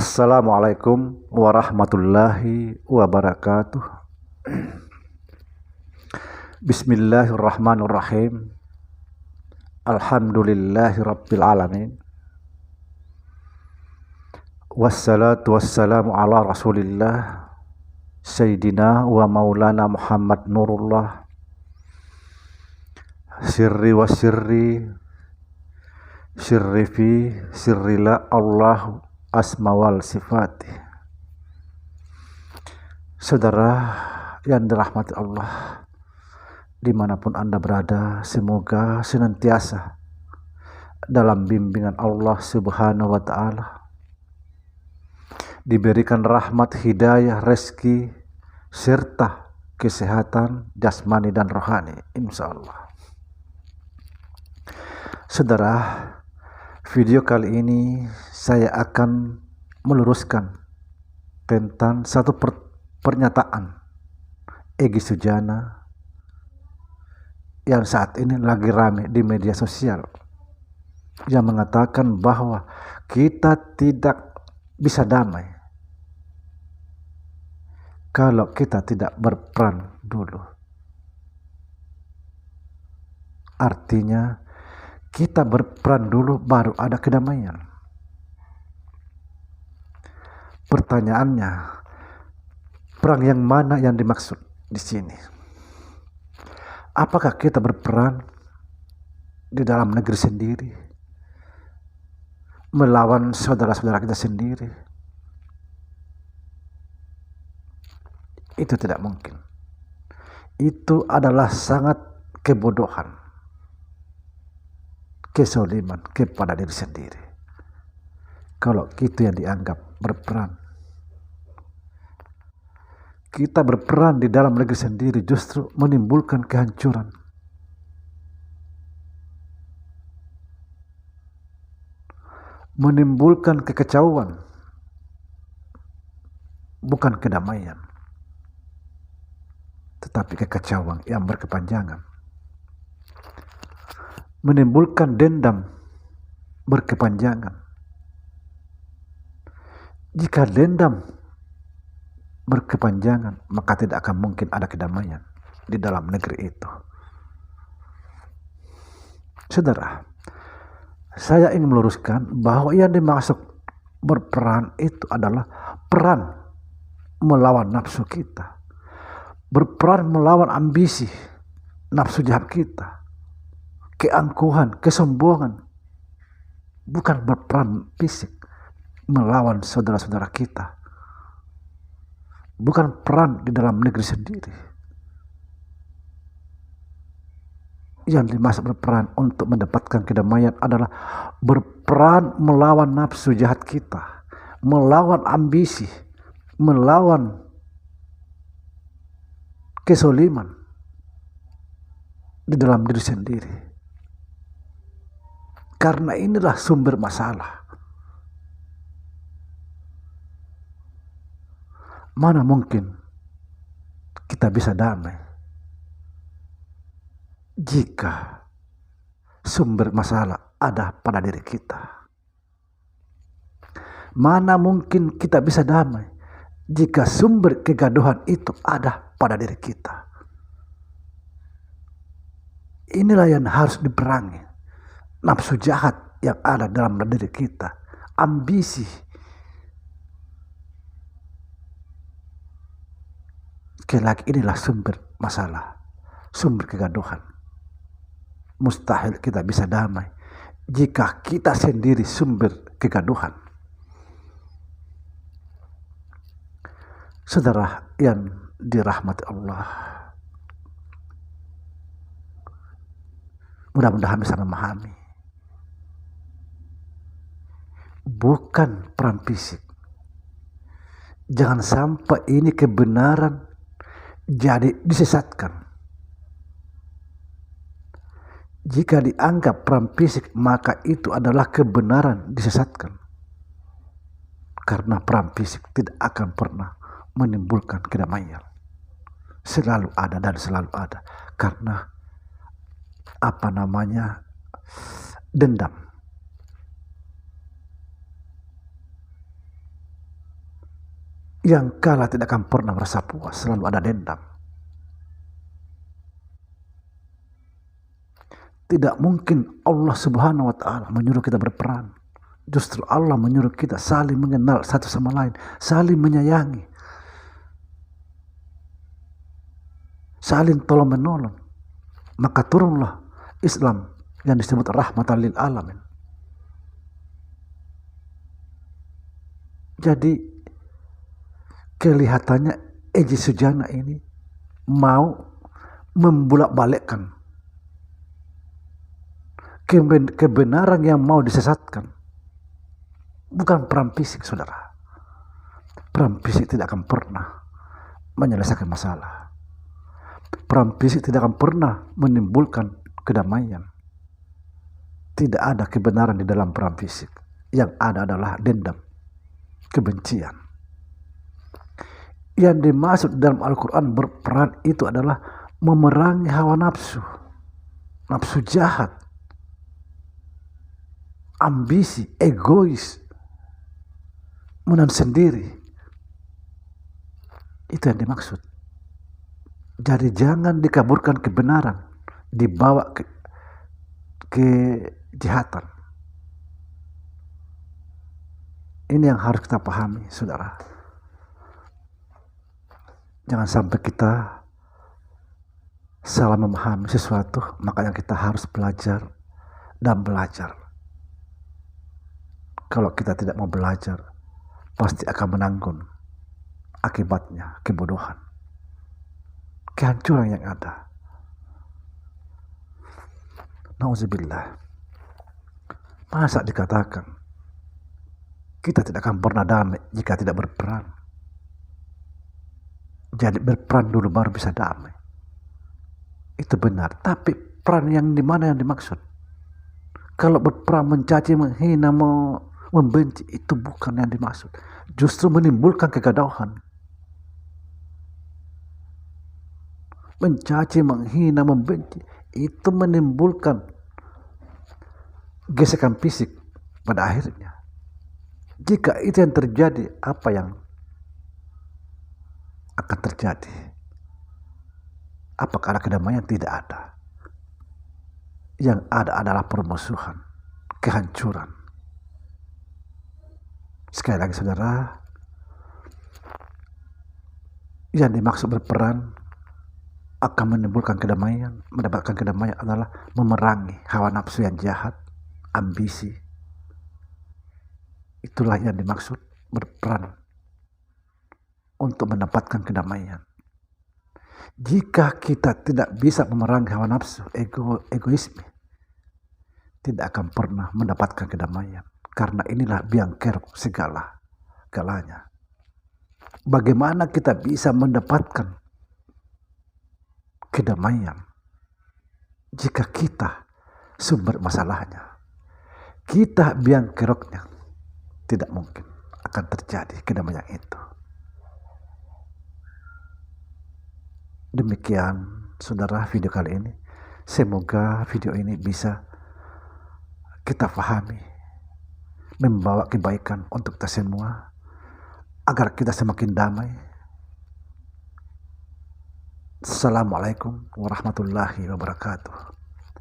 Assalamualaikum warahmatullahi wabarakatuh. Bismillahirrahmanirrahim. Alhamdulillahi rabbil alamin. Wassalatu wassalamu ala rasulillah Sayyidina wa maulana Muhammad Nurullah. Sirri wa sirri fi sirrila Allahu asma wal sifati. Saudara yang dirahmati Allah, dimanapun Anda berada, semoga senantiasa dalam bimbingan Allah subhanahu wa ta'ala, diberikan rahmat, hidayah, rezeki, serta kesehatan jasmani dan rohani, insya Allah. Saudara, video kali ini saya akan meluruskan tentang satu pernyataan Egy Sujana yang saat ini lagi rame di media sosial, yang mengatakan bahwa kita tidak bisa damai kalau kita tidak berperan dulu. Artinya kita berperan dulu baru ada kedamaian. Pertanyaannya, perang yang mana yang dimaksud di sini? Apakah kita berperan di dalam negeri sendiri, melawan saudara-saudara kita sendiri? Itu tidak mungkin. Itu adalah sangat kebodohan, kesoliman kepada diri sendiri kalau itu yang dianggap berperan. Kita berperan di dalam negeri sendiri justru menimbulkan kehancuran, menimbulkan kekacauan, bukan kedamaian, tetapi kekacauan yang berkepanjangan, menimbulkan dendam berkepanjangan. Jika dendam berkepanjangan, maka tidak akan mungkin ada kedamaian di dalam negeri itu. Saudara, saya ingin meluruskan bahwa yang dimaksud berperan itu adalah peran melawan nafsu kita, berperan melawan ambisi nafsu jahat kita, keangkuhan, kesombongan, bukan berperan fisik melawan saudara-saudara kita, bukan peran di dalam negeri sendiri. Yang dimaksud berperan untuk mendapatkan kedamaian adalah berperan melawan nafsu jahat kita, melawan ambisi, melawan kesoliman di dalam diri sendiri. Karena inilah sumber masalah. Mana mungkin kita bisa damai jika sumber masalah ada pada diri kita? Mana mungkin kita bisa damai jika sumber kegaduhan itu ada pada diri kita? Inilah yang harus diperangi. Nafsu jahat yang ada dalam diri kita, ambisi, lagi inilah sumber masalah, sumber kegaduhan. Mustahil kita bisa damai jika kita sendiri sumber kegaduhan. Saudara yang dirahmati Allah, mudah-mudahan bisa memahami, bukan peran fisik. Jangan sampai ini kebenaran jadi disesatkan. Jika dianggap peran fisik, maka itu adalah kebenaran disesatkan. Karena peran fisik tidak akan pernah menimbulkan kedamaian. Selalu ada dan selalu ada. Karena dendam. Yang kalah tidak akan pernah merasa puas, selalu ada dendam. Tidak mungkin Allah Subhanahu wa Ta'ala menyuruh kita berperang. Justru Allah menyuruh kita saling mengenal satu sama lain, saling menyayangi, saling tolong menolong. Maka turunlah Islam yang disebut rahmatan lil alamin. Jadi kelihatannya Egy Sujana ini mau membulak-balikkan kebenaran yang mau disesatkan. Bukan perang fisik, saudara. Perang fisik tidak akan pernah menyelesaikan masalah. Perang fisik tidak akan pernah menimbulkan kedamaian. Tidak ada kebenaran di dalam perang fisik. Yang ada adalah dendam, kebencian. Yang dimaksud dalam Al-Quran berperang itu adalah memerangi hawa nafsu, nafsu jahat, ambisi, egois, menang sendiri. Itu yang dimaksud. Jadi jangan dikaburkan kebenaran, dibawa ke kejahatan. Ini yang harus kita pahami, saudara. Jangan sampai kita salah memahami sesuatu, makanya kita harus belajar dan belajar. Kalau kita tidak mau belajar, pasti akan menanggung akibatnya kebodohan, kehancuran yang ada. Nauzubillah. Masa dikatakan kita tidak akan pernah damai jika tidak berperang? Jadi berperang dulu baru bisa damai. Itu benar. Tapi perang yang dimana yang dimaksud? Kalau berperang mencaci, menghina, membenci, itu bukan yang dimaksud. Justru menimbulkan kegaduhan. Mencaci, menghina, membenci, itu menimbulkan gesekan fisik pada akhirnya. Jika itu yang terjadi, apa yang akan terjadi? Apakah ada kedamaian? Tidak ada. Yang ada adalah permusuhan, kehancuran. Sekali lagi saudara, yang dimaksud berperang akan menimbulkan kedamaian, mendapatkan kedamaian adalah memerangi hawa nafsu yang jahat, ambisi. Itulah yang dimaksud berperang untuk mendapatkan kedamaian. Jika kita tidak bisa memerangi hawa nafsu, egoisme, tidak akan pernah mendapatkan kedamaian. Karena inilah biang kerok segalanya. Bagaimana kita bisa mendapatkan kedamaian jika kita sumber masalahnya, kita biang keroknya? Tidak mungkin akan terjadi kedamaian itu. Demikian saudara video kali ini. Semoga video ini bisa kita pahami, membawa kebaikan untuk kita semua, agar kita semakin damai. Assalamualaikum warahmatullahi wabarakatuh.